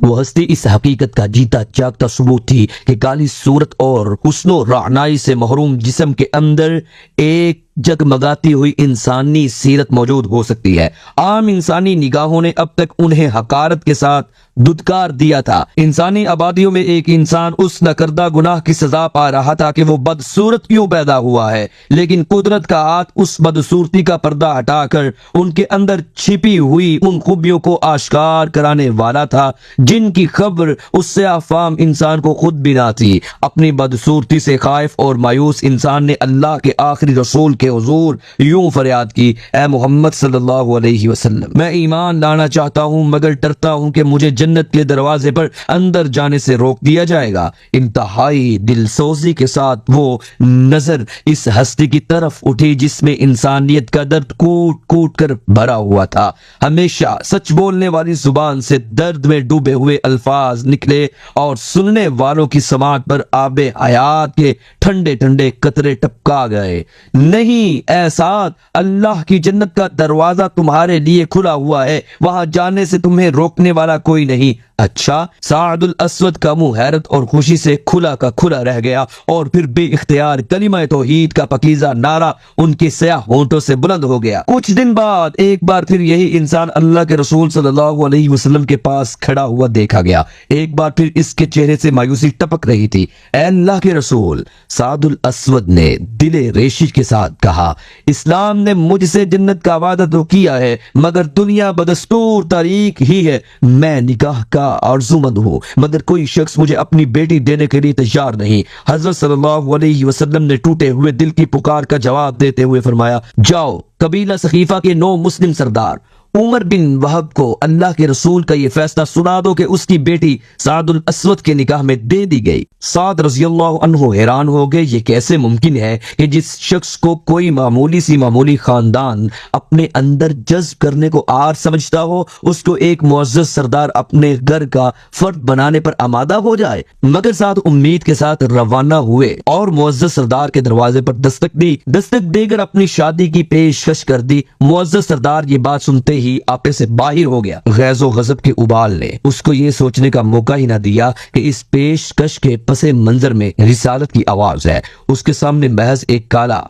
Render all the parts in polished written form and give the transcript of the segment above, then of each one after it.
وہ ہستی اس حقیقت کا جیتا جاگتا ثبوت تھی کہ کالی صورت اور حسن و رعنائی سے محروم جسم کے اندر ایک جگمگاتی ہوئی انسانی سیرت موجود ہو سکتی ہے۔ عام انسانی نگاہوں نے اب تک انہیں حقارت کے ساتھ دھتکار دیا تھا۔ انسانی آبادیوں میں ایک انسان اس نہ کردہ گناہ کی سزا پا رہا تھا کہ وہ بدصورت کیوں پیدا ہوا ہے، لیکن قدرت کا ہاتھ اس بدصورتی کا پردہ ہٹا کر ان کے اندر چھپی ہوئی ان خوبیوں کو آشکار کرانے والا تھا جن کی خبر اس سے عوام انسان کو خود بھی نہ تھی۔ اپنی بدصورتی سے خائف اور مایوس انسان نے اللہ کے آخری رسول کے حضور یوں فریاد کی، اے محمد صلی اللہ علیہ وسلم، میں ایمان لانا چاہتا ہوں مگر ڈرتا ہوں کہ مجھے جنت کے دروازے پر اندر جانے سے روک دیا جائے گا۔ انتہائی دل سوزی کے ساتھ وہ نظر اس ہستی کی طرف اٹھی جس میں انسانیت کا درد کوٹ کوٹ کر بھرا ہوا تھا۔ ہمیشہ سچ بولنے والی زبان سے درد میں ڈوبے ہوئے الفاظ نکلے اور سننے والوں کی سماعت پر آب حیات کے ٹھنڈے ٹھنڈے قطرے ٹپکا گئے۔ نہیں اے سعد، اللہ کی جنت کا دروازہ تمہارے لیے کھلا ہوا ہے، وہاں جانے سے تمہیں روکنے والا کوئی نہیں۔ اچھا؟ سعد الاسود کا منہ حیرت اور خوشی سے کھلا کا کھلا رہ گیا اور پھر بے اختیار کلمہ توحید کا پاکیزہ نعرہ ان کے سیاہ ہونٹوں سے بلند ہو گیا۔ کچھ دن بعد ایک بار پھر یہی انسان اللہ کے رسول صلی اللہ علیہ وسلم کے پاس کھڑا ہوا دیکھا گیا۔ ایک بار پھر اس کے چہرے سے مایوسی ٹپک رہی تھی۔ اے اللہ کے رسول، سعد الاسود نے دل ریشی کے ساتھ کہا، اسلام نے مجھ سے جنت کا وعدہ تو کیا ہے مگر دنیا بدستور تاریک ہی ہے۔ میں نکاح کا آرزو مند ہوں مگر کوئی شخص مجھے اپنی بیٹی دینے کے لیے تیار نہیں۔ حضرت صلی اللہ علیہ وسلم نے ٹوٹے ہوئے دل کی پکار کا جواب دیتے ہوئے فرمایا، جاؤ قبیلہ ثقیفہ کے 9 مسلم سردار عمر بن وہب کو اللہ کے رسول کا یہ فیصلہ سنا دو کہ اس کی بیٹی سعد الاسود کے نکاح میں دے دی گئی۔ سعد رضی اللہ عنہ حیران ہو گئے، یہ کیسے ممکن ہے کہ جس شخص کو کوئی معمولی خاندان اپنے اندر جذب کرنے کو آر سمجھتا ہو، اس کو ایک معزز سردار اپنے گھر کا فرد بنانے پر آمادہ ہو جائے۔ مگر سعد امید کے ساتھ روانہ ہوئے اور معزز سردار کے دروازے پر دستک دے کر اپنی شادی کی پیشکش کر دی۔ معزز سردار یہ بات سنتے ہی آپے سے باہر ہو گیا۔ غیظ و غضب کے ابال نے اس کو یہ سوچنے کا موقع ہی نہ دیا کہ اس پیشکش کے پس منظر میں رسالت کی آواز ہے۔ اس کے سامنے محض ایک کالا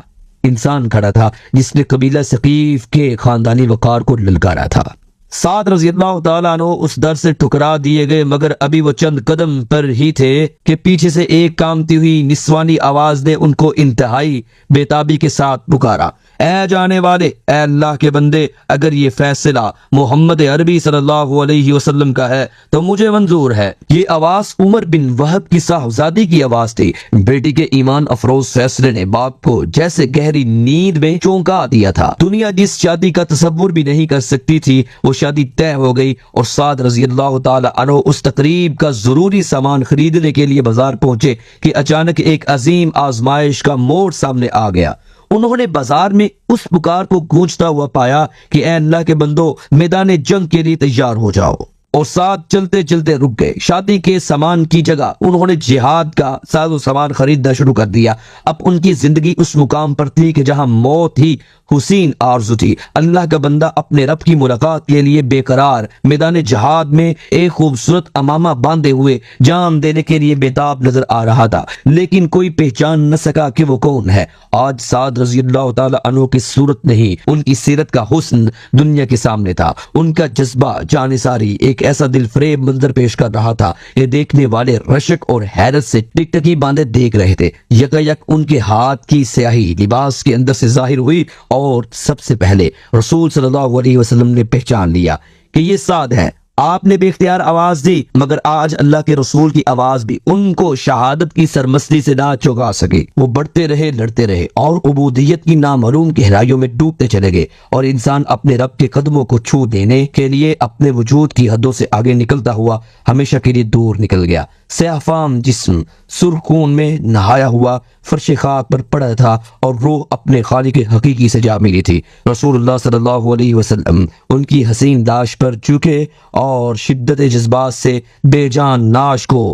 انسان کھڑا تھا جس نے قبیلہ ثقیف کے خاندانی وقار کو للکارا تھا۔ سعد رضی اللہ تعالیٰ عنہ اس در سے ٹھکرا دیے گئے مگر ابھی وہ چند قدم پر ہی تھے کہ پیچھے سے ایک کامتی ہوئی نسوانی آواز نے ان کو انتہائی بےتابی کے ساتھ پکارا، اے جانے والے، اے اللہ کے بندے، اگر یہ فیصلہ محمد عربی صلی اللہ علیہ وسلم کا ہے تو مجھے منظور ہے۔ یہ آواز عمر بن وہب کی صاحبزادی کی آواز تھی۔ بیٹی کے ایمان افروز فیصلے نے باپ کو جیسے گہری نیند میں چونکا دیا تھا۔ دنیا جس شادی کا تصور بھی نہیں کر سکتی تھی وہ شادی طے ہو گئی اور سعد رضی اللہ تعالی عنہ اس تقریب کا ضروری سامان خریدنے کے لیے بازار پہنچے کہ اچانک ایک عظیم آزمائش کا موڑ سامنے آ گیا۔ انہوں نے بازار میں اس پکار کو گونجتا ہوا پایا کہ اے اللہ کے بندو، میدان جنگ کے لیے تیار ہو جاؤ، اور ساتھ چلتے چلتے رک گئے۔ شادی کے سامان کی جگہ انہوں نے جہاد کا ساز و سامان خریدنا شروع کر دیا۔ اب ان کی زندگی اس مقام پر تھی کہ جہاں موت ہی حسین آرزو تھی۔ اللہ کا بندہ اپنے رب کی ملاقات کے لیے بے قرار میدان جہاد میں ایک خوبصورت امامہ باندھے ہوئے جان دینے کے لیے بےتاب نظر آ رہا تھا، لیکن کوئی پہچان نہ سکا کہ وہ کون ہے۔ آج سعد رضی اللہ تعالی عنہ کی صورت نہیں، ان کی سیرت کا حسن دنیا کے سامنے تھا۔ ان کا جذبہ جانثاری ایک ایسا دل فریب منظر پیش کر رہا تھا کہ دیکھنے والے رشک اور حیرت سے ٹکٹکی باندھے دیکھ رہے تھے۔ یکایک ان کے ہاتھ کی سیاہی لباس کے اندر سے ظاہر ہوئی اور سب سے پہلے رسول صلی اللہ علیہ وسلم نے پہچان لیا کہ یہ سعد ہے۔ آپ نے بے اختیار آواز دی مگر آج اللہ کے رسول کی آواز بھی ان کو شہادت کی سرمستی سے نہ چوکا سکے۔ وہ بڑھتے رہے، لڑتے رہے اور عبودیت کی نامعلوم گہرائیوں میں ڈوبتے چلے گئے، اور انسان اپنے رب کے قدموں کو چھو دینے کے لیے اپنے وجود کی حدوں سے آگے نکلتا ہوا ہمیشہ کے لیے دور نکل گیا۔ سیاہ فام جسم سرخ خون میں نہایا ہوا فرش خاک پر پڑا تھا اور روح اپنے خالق حقیقی سے جا ملی تھی۔ رسول اللہ صلی اللہ علیہ وسلم ان کی حسین لاش پر جھکے اور شدت جذبات سے بے جان ناش کو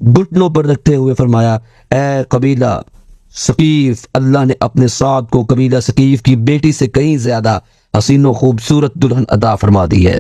گھٹنوں پر رکھتے ہوئے فرمایا، اے قبیلہ ثقیف، اللہ نے اپنے سعد کو قبیلہ ثقیف کی بیٹی سے کہیں زیادہ حسین و خوبصورت دلہن عطا فرما دی ہے۔